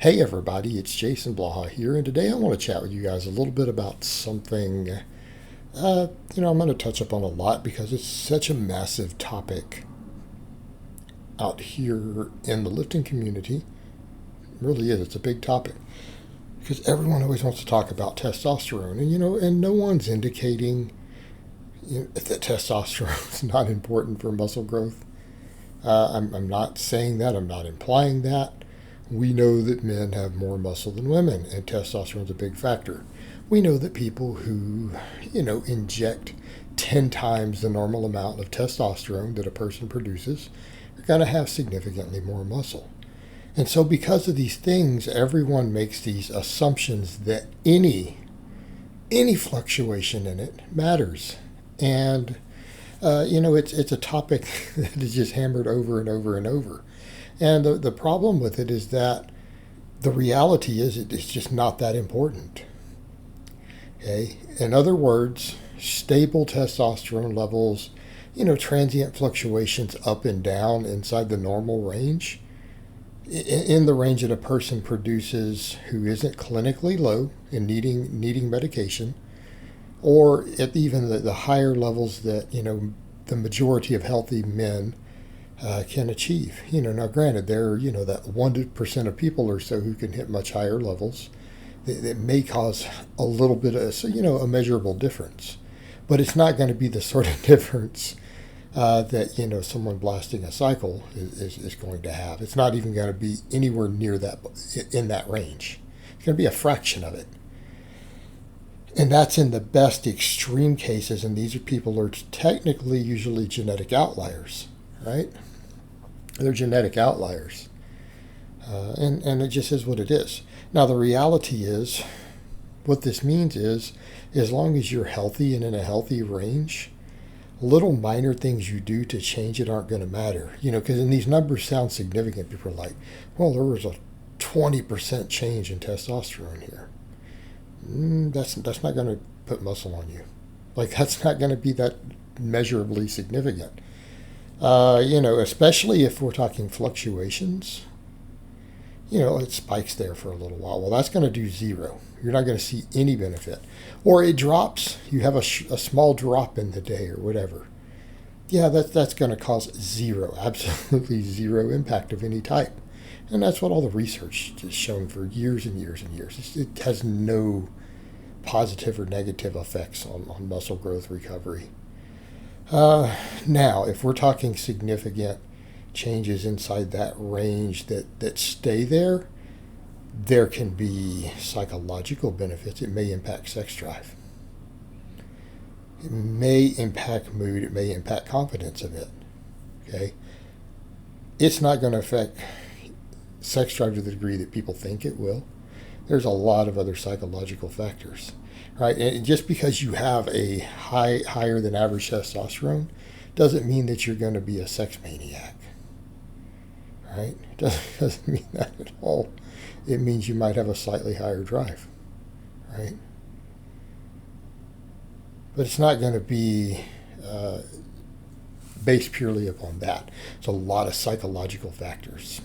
Hey everybody, it's Jason Blaha here, and today I want to chat with you guys a little bit about something, I'm going to touch up on a lot because it's such a massive topic out here in the lifting community. It really is, it's a big topic because everyone always wants to talk about testosterone, and no one's indicating that testosterone is not important for muscle growth. I'm not saying that, I'm not implying that. We know that men have more muscle than women, and testosterone is a big factor. We know that people who, inject 10 times the normal amount of testosterone that a person produces are going to have significantly more muscle. And so, because of these things, everyone makes these assumptions that any fluctuation in it matters. And it's a topic that is just hammered over and over and over. And the problem with it is that the reality is it's just not that important. Okay? In other words, stable testosterone levels, transient fluctuations up and down inside the normal range, in the range that a person produces who isn't clinically low and needing medication, or at even the higher levels that, the majority of healthy men can achieve. Now granted, there are, that 1% of people or so who can hit much higher levels that may cause a little bit of, a measurable difference. But it's not going to be the sort of difference that, someone blasting a cycle is going to have. It's not even going to be anywhere near that, in that range. It's going to be a fraction of it. And that's in the best extreme cases, and these are people who are technically usually genetic outliers, right? They're genetic outliers. And it just is what it is. Now, the reality is, what this means is, as long as you're healthy and in a healthy range, little minor things you do to change it aren't going to matter. Because these numbers sound significant. People are like, well, there was a 20% change in testosterone here. That's not going to put muscle on you. That's not going to be that measurably significant. Especially if we're talking fluctuations, it spikes there for a little while. Well, that's going to do zero. You're not going to see any benefit. Or it drops, you have a small drop in the day or whatever. Yeah, that's going to cause zero, absolutely zero impact of any type. And that's what all the research has shown for years and years and years. It has no positive or negative effects on muscle growth recovery. Now, if we're talking significant changes inside that range that stay there, there can be psychological benefits. It may impact sex drive. It may impact mood. It may impact confidence a bit. Okay? It's not going to affect sex drive to the degree that people think it will. There's a lot of other psychological factors, right? And just because you have a higher than average testosterone doesn't mean that you're going to be a sex maniac, right? It doesn't mean that at all. It means you might have a slightly higher drive, right? But it's not going to be based purely upon that. It's a lot of psychological factors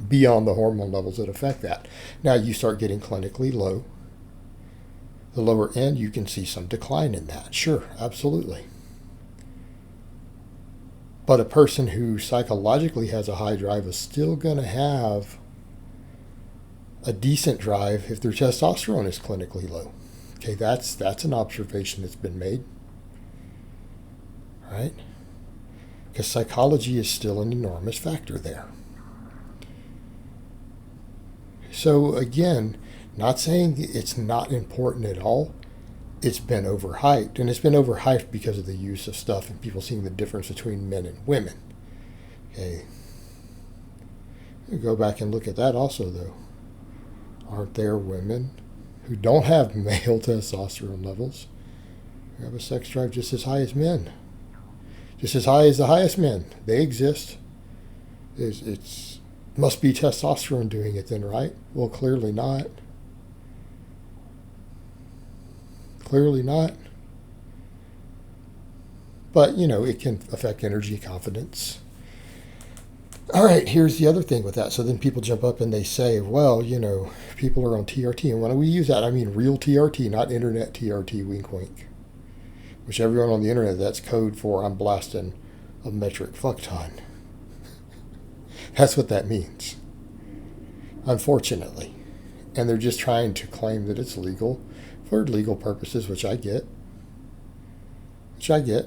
beyond the hormone levels that affect that. Now you start getting clinically low. The lower end, you can see some decline in that. Sure, absolutely. But a person who psychologically has a high drive is still going to have a decent drive if their testosterone is clinically low. Okay, that's an observation that's been made. Right? Because psychology is still an enormous factor there. So again, not saying it's not important at all. It's been overhyped, and it's been overhyped because of the use of stuff and people seeing the difference between men and women. Okay. Go back and look at that also, though. Aren't there women who don't have male testosterone levels who have a sex drive just as high as men? Just as high as the highest men. They exist. It's must be testosterone doing it then, right? Well, clearly not. Clearly not. But, it can affect energy, confidence. All right, here's the other thing with that. So then people jump up and they say, well, people are on TRT. And when we use that, I mean real TRT, not internet TRT, wink, wink. Which everyone on the internet, that's code for I'm blasting a metric fuck ton. That's what that means, unfortunately. And they're just trying to claim that it's legal for legal purposes, which I get. That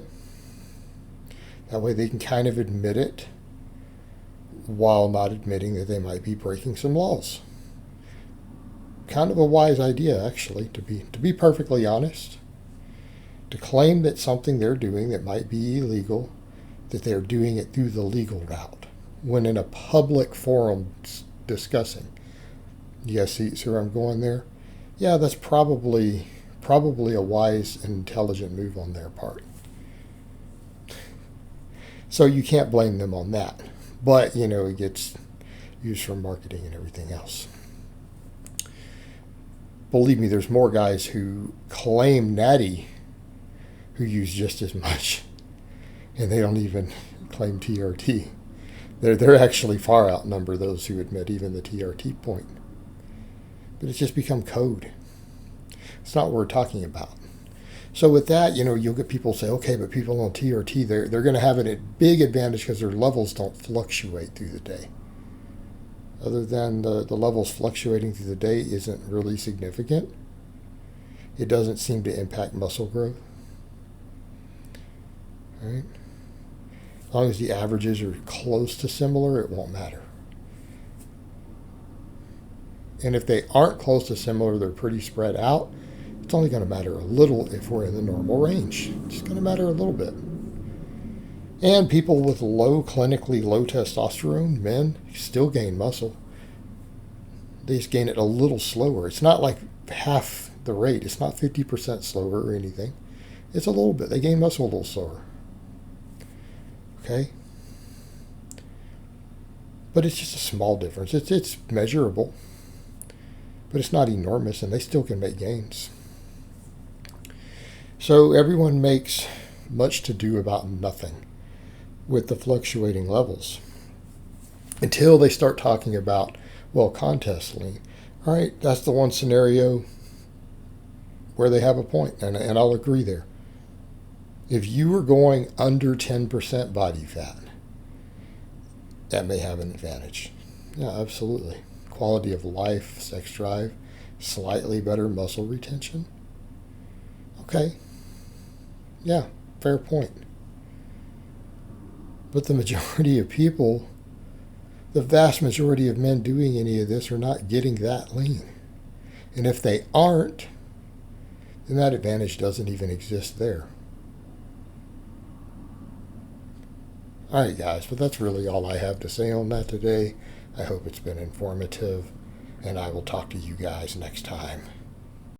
way they can kind of admit it while not admitting that they might be breaking some laws. Kind of a wise idea, actually, to be perfectly honest. To claim that something they're doing that might be illegal, that they're doing it through the legal route, when in a public forum discussing. You guys see where I'm going there? Yeah, that's probably a wise and intelligent move on their part. So you can't blame them on that. But, it gets used for marketing and everything else. Believe me, there's more guys who claim natty who use just as much, and they don't even claim TRT. They're actually far outnumber those who admit even the TRT point. But it's just become code. It's not what we're talking about. So with that, you'll get people say, okay, but people on TRT, they're going to have a big advantage because their levels don't fluctuate through the day. Other than the levels fluctuating through the day isn't really significant. It doesn't seem to impact muscle growth. All right? As long as the averages are close to similar, it won't matter. And if they aren't close to similar, they're pretty spread out, it's only going to matter a little if we're in the normal range. It's going to matter a little bit. And people with clinically low testosterone, men, still gain muscle. They just gain it a little slower. It's not like half the rate. It's not 50% slower or anything. It's a little bit. They gain muscle a little slower. Okay? But it's just a small difference. It's measurable. But it's not enormous, and they still can make gains. So everyone makes much to do about nothing with the fluctuating levels until they start talking about, contest lean. All right, that's the one scenario where they have a point, and I'll agree there. If you are going under 10% body fat, that may have an advantage. Yeah, absolutely. Quality of life, sex drive, slightly better muscle retention. Okay. Yeah, fair point. But the majority of people, the vast majority of men doing any of this are not getting that lean. And if they aren't, then that advantage doesn't even exist there. All right, guys, but that's really all I have to say on that today. I hope it's been informative, and I will talk to you guys next time.